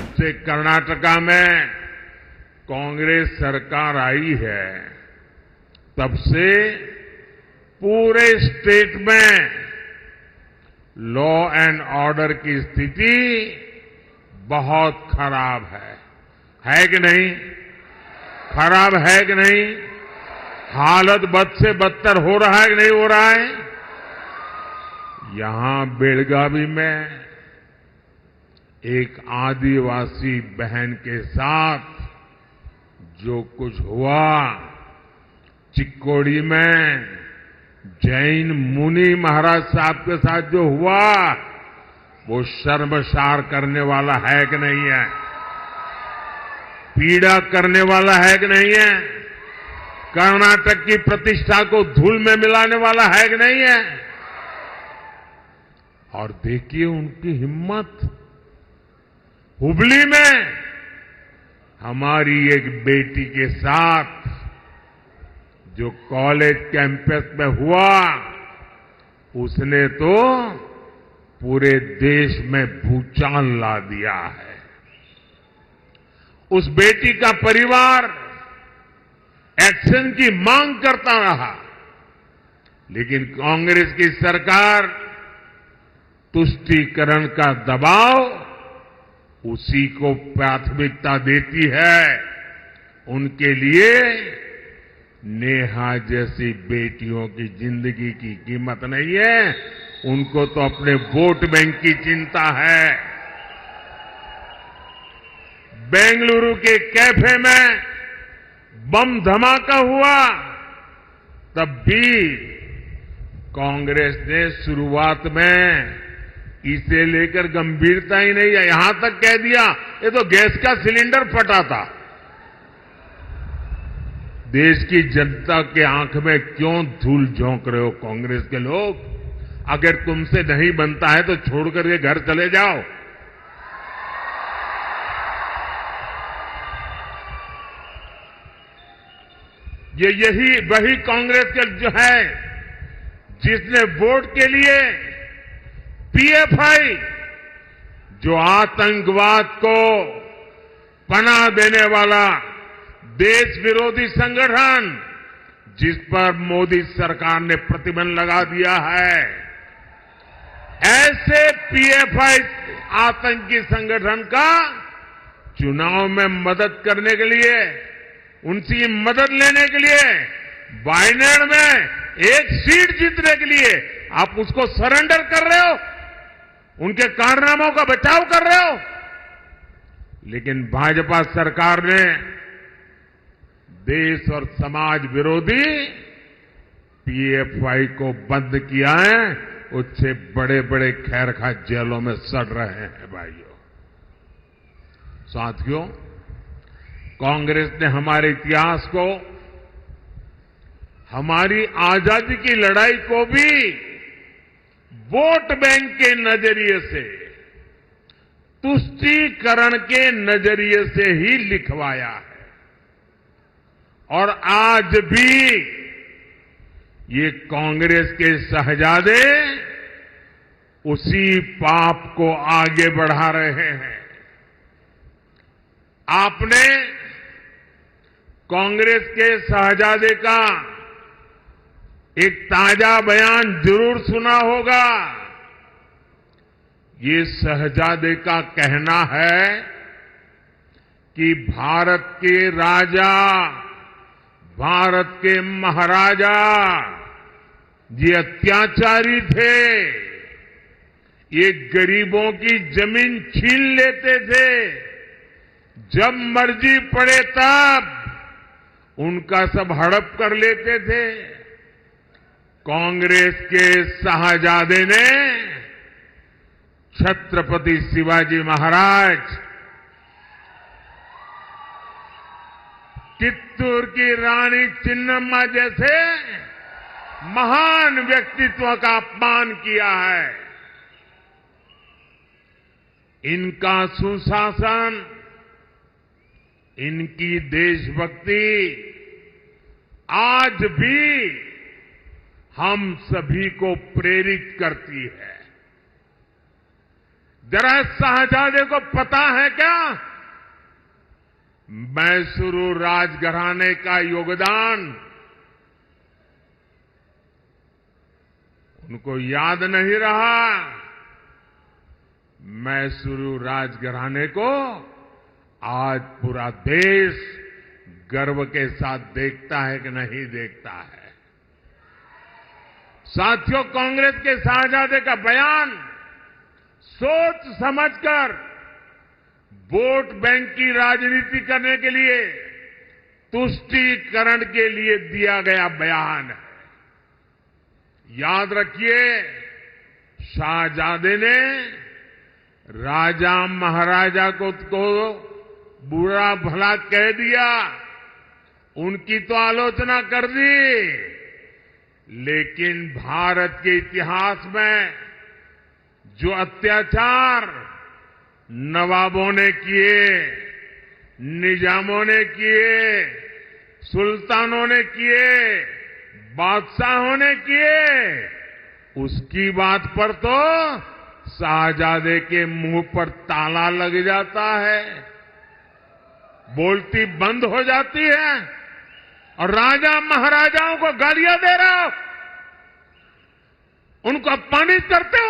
जब से कर्नाटका में कांग्रेस सरकार आई है तब से पूरे स्टेट में लॉ एंड ऑर्डर की स्थिति बहुत खराब है कि नहीं? खराब है कि नहीं? हालत बद से बदतर हो रहा है कि नहीं हो रहा है? यहां बेलगावी में एक आदिवासी बहन के साथ जो कुछ हुआ, चिक्कोड़ी में जैन मुनि महाराज साहब के साथ जो हुआ, वो शर्मसार करने वाला है कि नहीं है? पीड़ा करने वाला है कि नहीं है? कर्नाटक की प्रतिष्ठा को धूल में मिलाने वाला है कि नहीं है? और देखिए उनकी हिम्मत। हुबली में हमारी एक बेटी के साथ जो कॉलेज कैंपस में हुआ, उसने तो पूरे देश में भूचाल ला दिया है। उस बेटी का परिवार एक्शन की मांग करता रहा, लेकिन कांग्रेस की सरकार तुष्टीकरण का दबाव उसी को प्राथमिकता देती है। उनके लिए नेहा जैसी बेटियों की जिंदगी की कीमत नहीं है, उनको तो अपने वोट बैंक की चिंता है। बेंगलुरु के कैफे में बम धमाका हुआ, तब भी कांग्रेस ने शुरुआत में इसे लेकर गंभीरता ही नहीं है। यहां तक कह दिया ये तो गैस का सिलेंडर फटा था। देश की जनता के आंख में क्यों धूल झोंक रहे हो कांग्रेस के लोग? अगर तुमसे नहीं बनता है तो छोड़ करके घर चले जाओ। यही वही कांग्रेस के जो है जिसने वोट के लिए पीएफआई, जो आतंकवाद को पनाह देने वाला देश विरोधी संगठन, जिस पर मोदी सरकार ने प्रतिबंध लगा दिया है, ऐसे पीएफआई आतंकी संगठन का चुनाव में मदद करने के लिए, उनकी मदद लेने के लिए, वायनाड में एक सीट जीतने के लिए आप उसको सरेंडर कर रहे हो, उनके कारनामों का बचाव कर रहे हो। लेकिन भाजपा सरकार ने देश और समाज विरोधी पीएफआई को बंद किया है। उससे बड़े बड़े खैरखा जेलों में सड़ रहे हैं भाइयों। साथियों, कांग्रेस ने हमारे इतिहास को, हमारी आजादी की लड़ाई को भी वोट बैंक के नजरिए से, तुष्टीकरण के नजरिए से ही लिखवाया है। और आज भी ये कांग्रेस के शहजादे उसी पाप को आगे बढ़ा रहे हैं। आपने कांग्रेस के शहजादे का एक ताजा बयान जरूर सुना होगा। ये शहजादे का कहना है कि भारत के राजा, भारत के महाराजा ये अत्याचारी थे, ये गरीबों की जमीन छीन लेते थे, जब मर्जी पड़े तब उनका सब हड़प कर लेते थे। कांग्रेस के शाहजादे ने छत्रपति शिवाजी महाराज, चित्तूर की रानी चिन्नम्मा जैसे महान व्यक्तित्व का अपमान किया है। इनका सुशासन, इनकी देशभक्ति आज भी हम सभी को प्रेरित करती है। जरा शाहजादे को पता है क्या मैसूरू राजघराने का योगदान? उनको याद नहीं रहा। मैसूरू राजघराने को आज पूरा देश गर्व के साथ देखता है कि नहीं देखता है। साथियों, कांग्रेस के शाहजादे का बयान सोच समझकर वोट बैंक की राजनीति करने के लिए, तुष्टीकरण के लिए दिया गया बयान है। याद रखिए, शाहजादे ने राजा महाराजा को बुरा भला कह दिया, उनकी तो आलोचना कर दी, लेकिन भारत के इतिहास में जो अत्याचार नवाबों ने किए, निजामों ने किए, सुल्तानों ने किए, बादशाहों ने किए, उसकी बात पर तो शाहजादे के मुंह पर ताला लग जाता है, बोलती बंद हो जाती है और राजा महाराजाओं को गालियां दे रहे हो, उनको अपमानित करते हो।